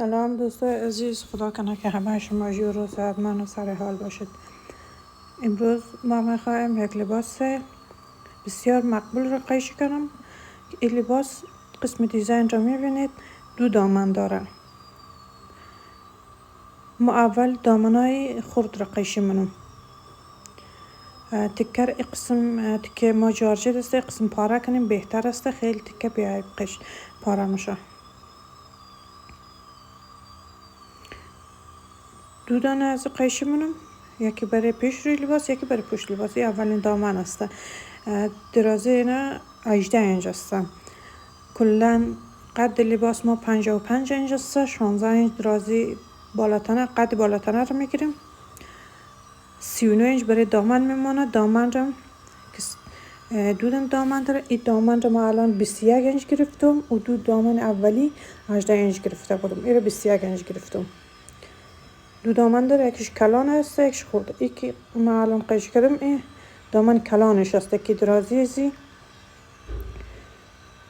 سلام دوستای عزیز، خدا کنه که همه شما جور و صحتمند و سر حال باشید. امروز ما میخوایم یک لباس بسیار مقبول را قیشی کنم. این لباس قسم دیزاین را میبینید دو دامن داره. ما اول دامنای خرد را قیشی منم. تکر قسم تکه ما جارجه دسته قسم پاره کنیم بهتر است، خیلی تکه بیایب قیش پاره میشه. دو دانه از قیشی منم، یکی برای پیش روی لباس یکی برای پشت لباس. اولین دامن است. درازه اینا 18 اینچ است. کلا قد لباس ما 55 اینچ است. 16 اینچ درازی بالاتنه، قد بالاتنه رو میگیریم. 39 اینچ برای دامن میمونه. دامن رو دو دامن داره. این دامن رو ما الان 21 اینچ گرفتم و دو دامن اولی 18 اینچ گرفته بودم. این رو 21 اینچ گرفتم. دو دامن داره، یکیش کلان است یکیش خورده. یکی ما الان قیش کردم این دامن کلانش است که درازی زی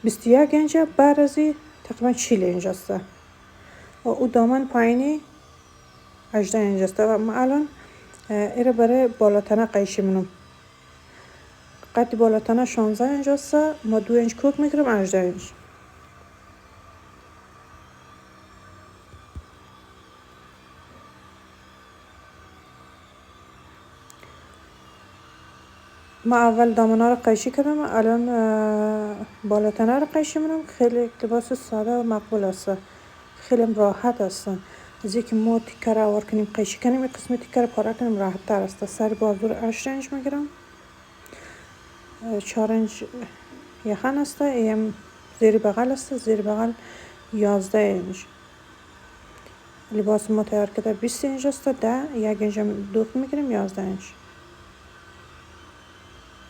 21 اینچ، بعد ازی تقریبا 40 اینچ است و او دامن پایینی 18 اینچ است. و ما الان ایره برای بالاتنه قیشی منم. قد بالاتنه 16 اینچ است، ما 2 اینچ کوک میگیرم 18 اینچ. ما اول دامنه رو قیشی کردم، الان بالاتنه رو قیشی منم. خیلی لباس ساده و مقبول است، خیلی راحت است. از اینکه ما تیکه رو آور کنیم قیشی کنیم، این قسمت تیکه رو پاره کنیم راحت تر است. سر بازو رو 8 اینچ میگیرم، 4 اینچ یخن است، ایم زیر بغل است، زیر بغل 11 اینچ. لباس ما تیار کرده 20 اینچ است، 1 اینچ دوخت میگیریم 11 اینچ.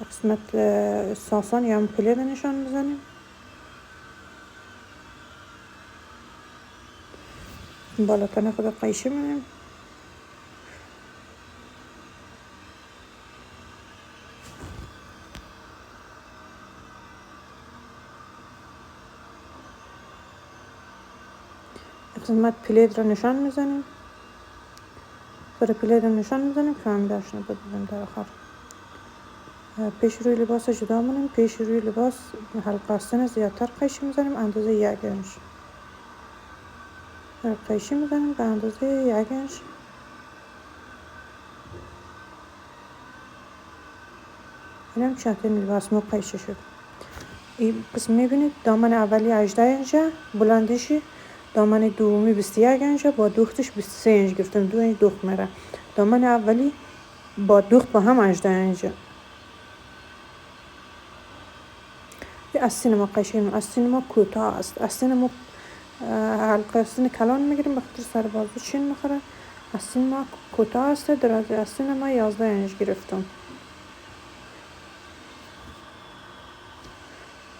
قسمت ساسان یا پلید نشان میزنیم. بالاتنه خود قیشی می‌کنیم. قسمت پلید را نشان میزنیم. خود پلید را نشان میزنیم که هم داشت نبودیم در آخر. پیش روی لباس جدا منیم. پیش روی لباس حلقه آستین زیادتر قیشی میزنیم، اندازه 1 اینچ. قیشی میزنیم به اندازه 1 اینچ. این هم چندین لباس ما قیشی شد. این قسم میبینید دامن اولی 18 اینچ، بلندشی دامن دومی 21 اینچ، با دوختش 23 اینچ گرفتم. 2 اینچ دوخت میره. دامن اولی با دوخت با هم 18 اینچ. آستین ما قیشیم. آستین ما کوتاه است. آستین ما حلقه آستین کلان میگیریم به خاطر سر بازو چین میخوره. آستین ما کوتاه است. درازی آستین ما 11 اینچ گرفتم.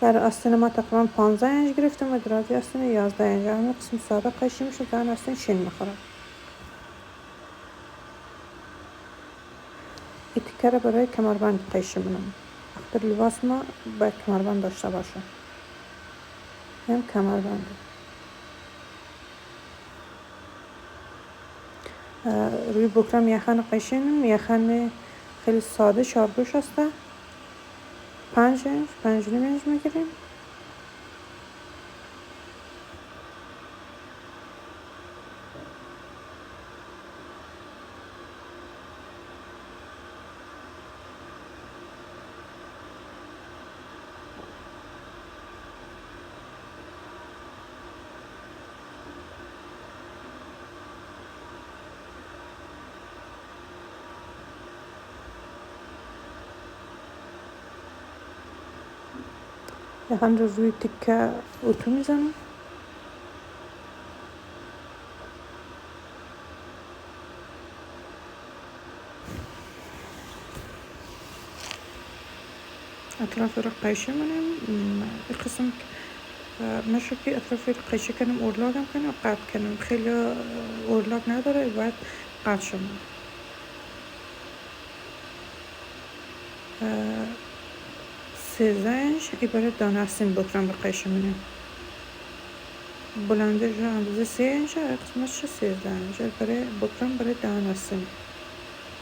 برای آستین ما تقریبا 15 اینچ گرفتم و درازی آستین 11 اینچ. همین قسم ساده قیشی میشه، دان آستین چین میخوره. این تیکه رو برای کمربند قیشی منم. اختر لباس ما باید کمربند داشته باشه. هم کمربند. روی بکرم یخن قیشینم. یخن خیلی ساده شارگوش است. 5 اینچ 5 اینچ میگیریم. یخن رو روی تکه اتو میزنم. اطراف رو قیشی منیم. این قسم میشه که اطراف رو قیشی کنیم، اورلاگ هم کنیم و قطع کنیم. خیلی اورلاگ نداره، باید قطع شد. 13 اینچ. این برای دانه آستین بکرم به قیشی منیم. بلندش رو اندازه 3 انچه، قسمتش 13 انچه. برای بکرم برای دهن هستیم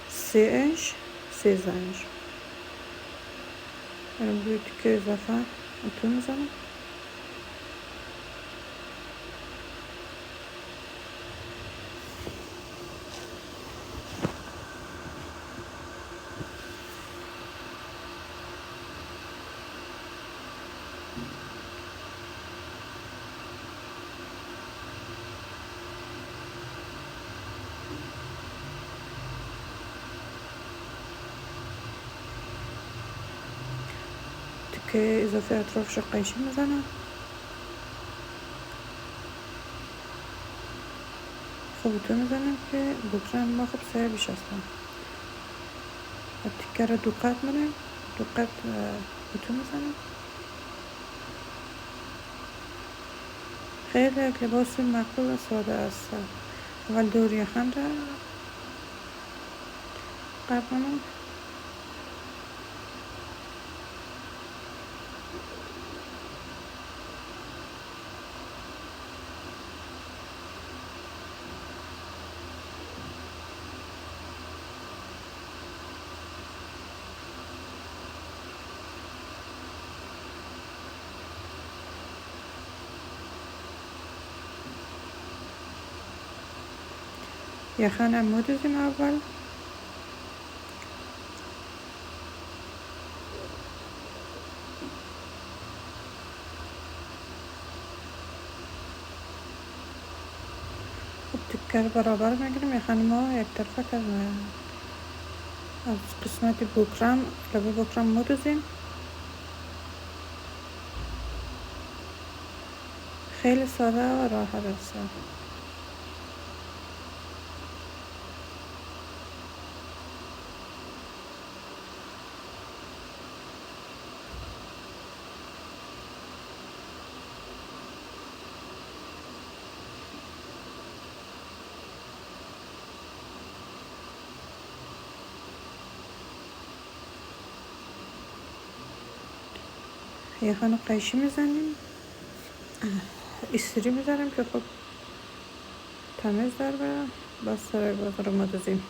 3 انچ 13 انچ. برم روی تیکه اضافه اتو میزنم. تیکه اضافه اطرافش رو قیچی میزنم. خب اتو میزنم که بکرم ما خب سایه بیش هستم. تیکه رو دو قط میرم، دو قط اتو میزنم. خیلی یک لباس معقول و ساده است. اول دور یخن را قطع کنم. یخن هم میدوزیم اول. خب تیکه رو برابر میگیریم. یخن ما یک طرفه که از قسمت بکرم لبه بکرم میدوزیم. خیلی ساده و راحت است. یخن قیچی میزنیم، استری میذاریم که خب تمیز در بره. باز سرای باز رو میدوزیم.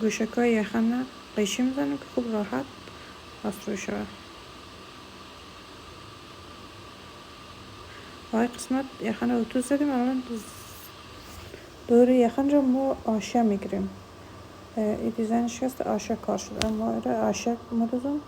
گوشکای یخن قیچی میزنیم که خوب راحت آسرو شود. وای قسمت یخن رو اتو زدیم. الان دور یخن رو ما آشه میگیریم. این دیزاینش هست آشه کار شده. ما رو آشه میدوزم.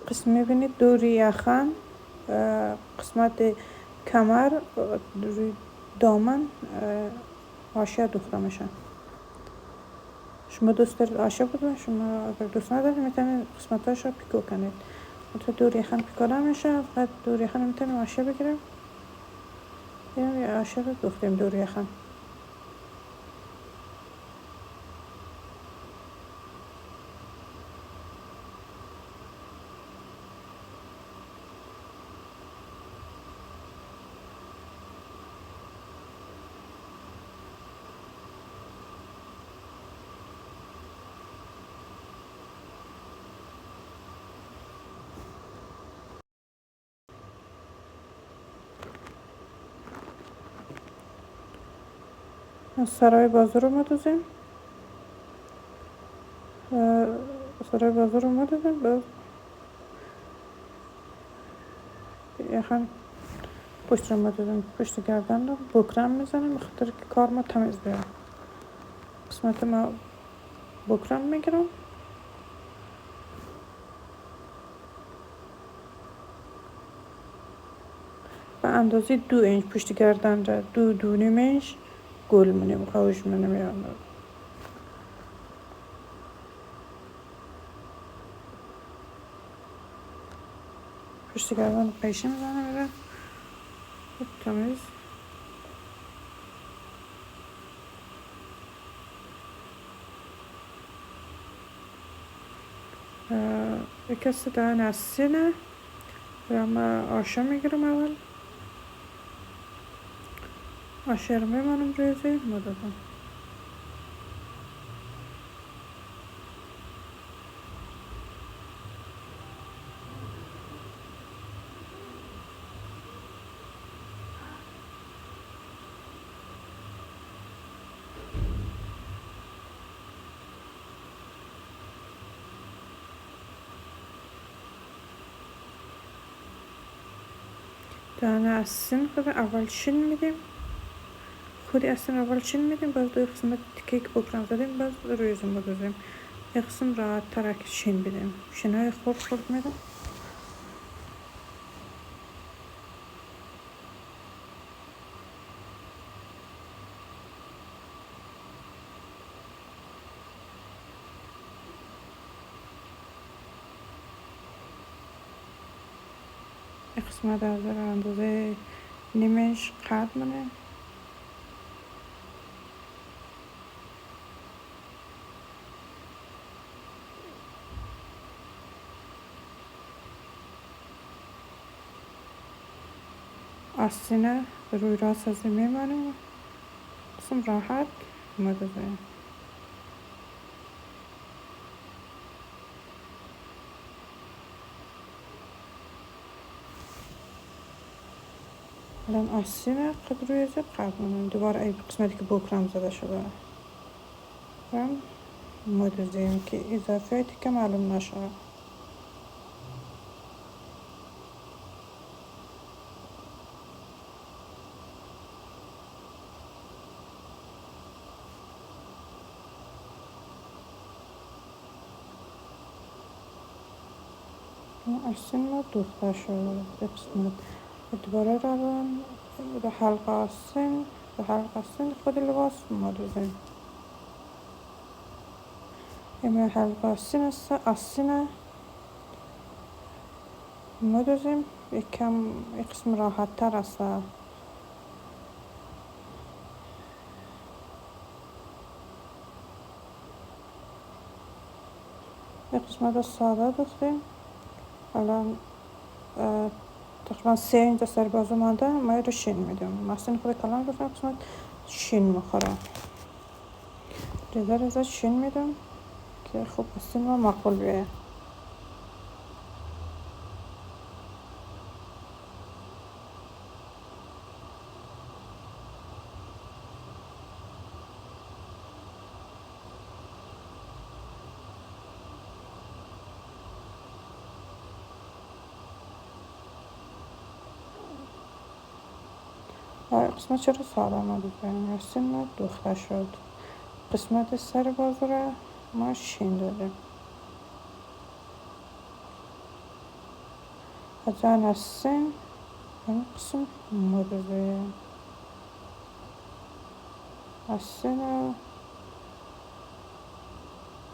قسم میبینید دوری یخن قسمت کمر روی دامن آشه دوخته میشه. شما دوست دارید آشه بده، شما اگر دوست ندارید میتونید قسمتاش رو پیکو کنید. تا دور یخن پیکو نمیشه. فقط دور یخن میتونیم آشه بگیریم. یه آشه رو دوختیم دور یخن. سرای بازو رو میدوزیم. سرای بازو رو میدوزیم. باز یخن پشت رو میدوزیم. پشت گردن رو بکرم میزنیم بخاطر که کار ما تمیز بیاد. قسمت ما بکرم میگیرم. به اندازه 2 انچ پشت گردن را 2 نیم انچ گل می‌نیم. خوش می‌نیم. پشت گردن قیچی میزنم. خوب تمیز. یکی دهن از سینه برام آشا میگیرم. اول آشا رو میمانم روزی مدادم. دهن از سین خود اول چین میدیم. خودی از سین اول چین میدیم. باز دوی قسمت کیک بکرم زدیم. باز رویزم بدازیم. یک قسم راحت ترک چین بدیم. چینهای خورد میدم. یک قسمت از اندازه نیمش قد منه. از سینه روی راست از میمانیم. قسم راحت مدازیم. الان از سینه قد روی زد قد منیم. دوباره ای قسمتی که بکرم زده شده برم مدازیم که اضافه که معلوم نشه. ارسین ما دوخته شد به قسمت دوباره روان به حلقه آسین خود لباس مدازیم. یه حلقه آسین است. آسین مدازیم. یک قسم راحت تر است. یک قسمت ساده دوختیم. الان تقریبا 3 اینچ سر بازو مانده. ما رو شین میدیم. مثلا خود کلان گفتم قسمت شین میخوره. ریزه شین میدم که خوب استین و مقبول بیه. قسمت چرا ساده ما بزنیم. استین دوخته شد. قسمت سر بازو را ما شین دادیم. از آن استین این قسم مدازیم. استین را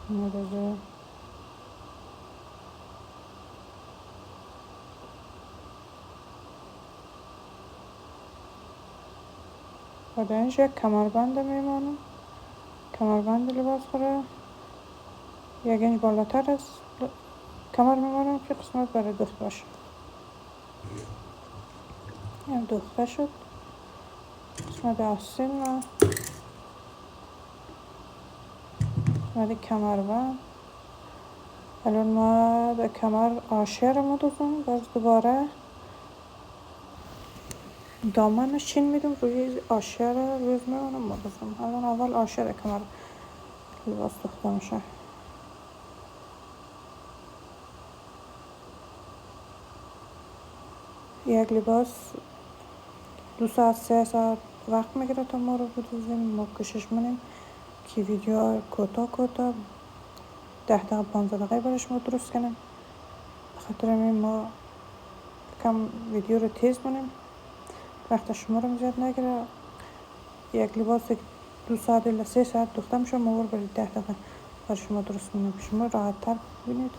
مدازیم. بعد اینجا یک کمربند میمانم. کمربند لباس را یک اینچ بالاتر از کمر میمانم که قسمت برای دوخت باشه. این دوخته شد. قسمت آستین و قسمت کمربند. الان ما به کمر آشیه رو مدازم. باز دوباره دامن چین میدم. روی آشیه رو روز میمانم مدازم. الان اول آشیه رو کمر لباس دوخته میشه. یک لباس 2 ساعت 3 ساعت وقت میگیره تا ما رو بدوزیم. ما کوشش می‌کنیم که ویدیو کوتاه 10 دقیقه 15 دقیقه برش ما درست کنیم. بخاطر همین ما کم ویدیو رو تیز کنیم. وقت شما رو زیاد نگیره. یک لباس 2 ساعت الی 3 ساعت دوخته میشه. ما برای 10 دقیقه برای شما درست کنیم. شما راحت تر ببینید.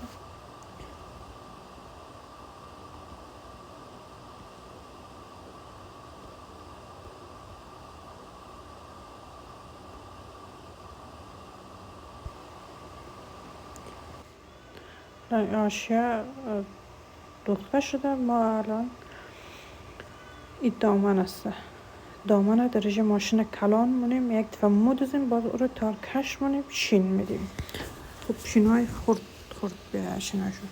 آشیا دوخته شده. ما الان این دامن است، دامن درجه ماشین کلان مونیم، یک دفعه مودزیم، باز او رو تارکش مونیم، شین میدیم. خب شینای خورد خورد به شیناشون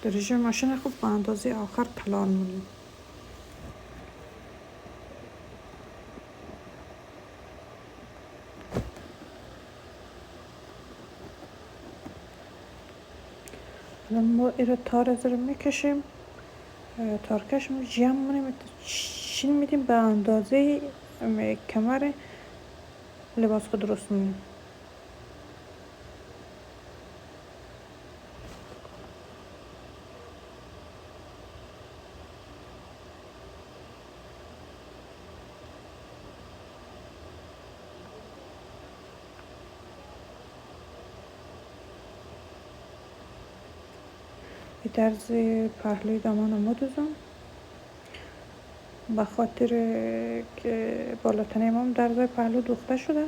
درجه ماشین خوب به اندازه آخر کلان مونیم. الان ما این رو تار از رو میکشیم، تارکش جمع مونیم، شین میدیم به اندازه کمر لباس خود درست مونیم. این طرز پهلوی دامان رو مدوزم، به خاطر که بالاتنه ما درزای پهلو دوخته شده.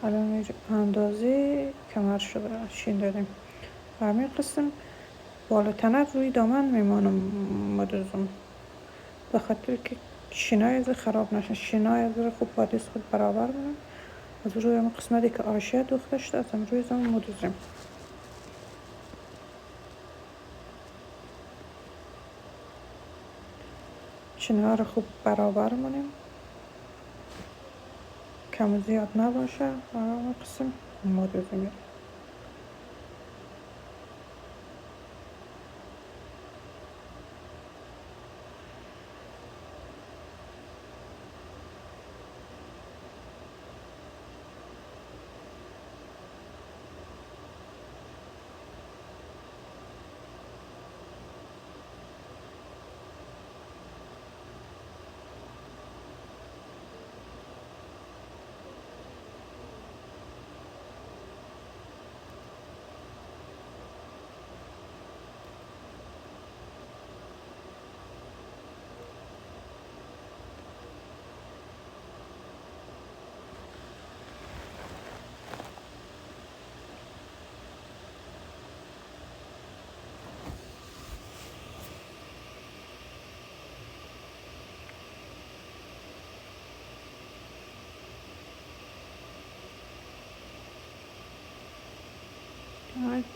الان اندازه کمر شده شین دادیم. همین قسم بالاتنه روی دامن میمانم مدوزم، به خاطر که شینای از خراب نشه، شینای از خوب با دست خود برابر بونم. از روی اون قسمتی که آشیا دوخته شده از روی زمان مدوزیم. شینه رو خوب برابر مونیم، کم و زیاد نباشه. اون قسم مدوزیم.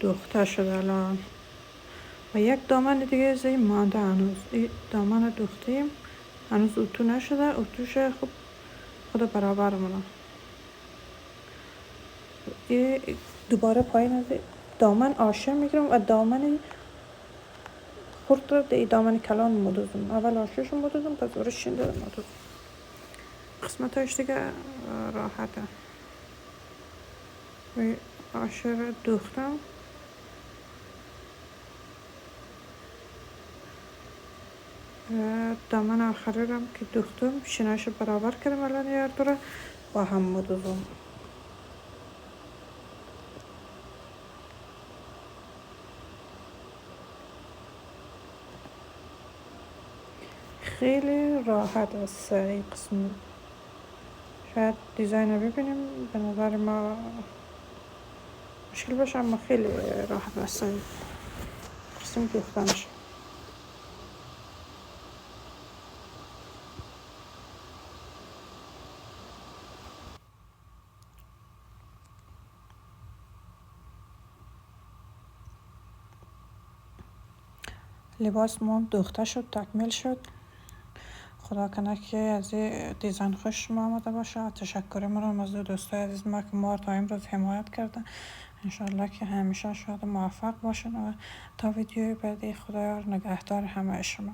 دوخته شده الان و یک دامن دیگه زی مانده. هنوز این دامن رو دوختیم، هنوز اتو نشده، اتوش خوب خود برابر مونه. دوباره پایین از دامن آشه میگیرم و دامن خورد رو دی دامن کلان مدوزم. اول آشهشو مدوزم، پس رو شینده رو مدوزم. قسمت هاش دیگه راحته. آشه رو دوختم، دامن آخری رو که دوختم شیناشو برابر کردم. الان یه دو رو با هم مدوزم. خیلی راحت است این قسم. شاید دیزاین رو ببینیم به نظر ما مشکل باشه، اما خیلی راحت است قسم دوختنش. لباس ما دوخته شد، تکمیل شد. خدا کنه که از دیزاین خوش ما آمده باشه. تشکر میکنم از دوستای عزیز ما که ما تا امروز حمایت کردن. انشالله که همیشه شاد و موفق باشن و تا ویدیوی بعدی. خدایا نگهدار همه شما.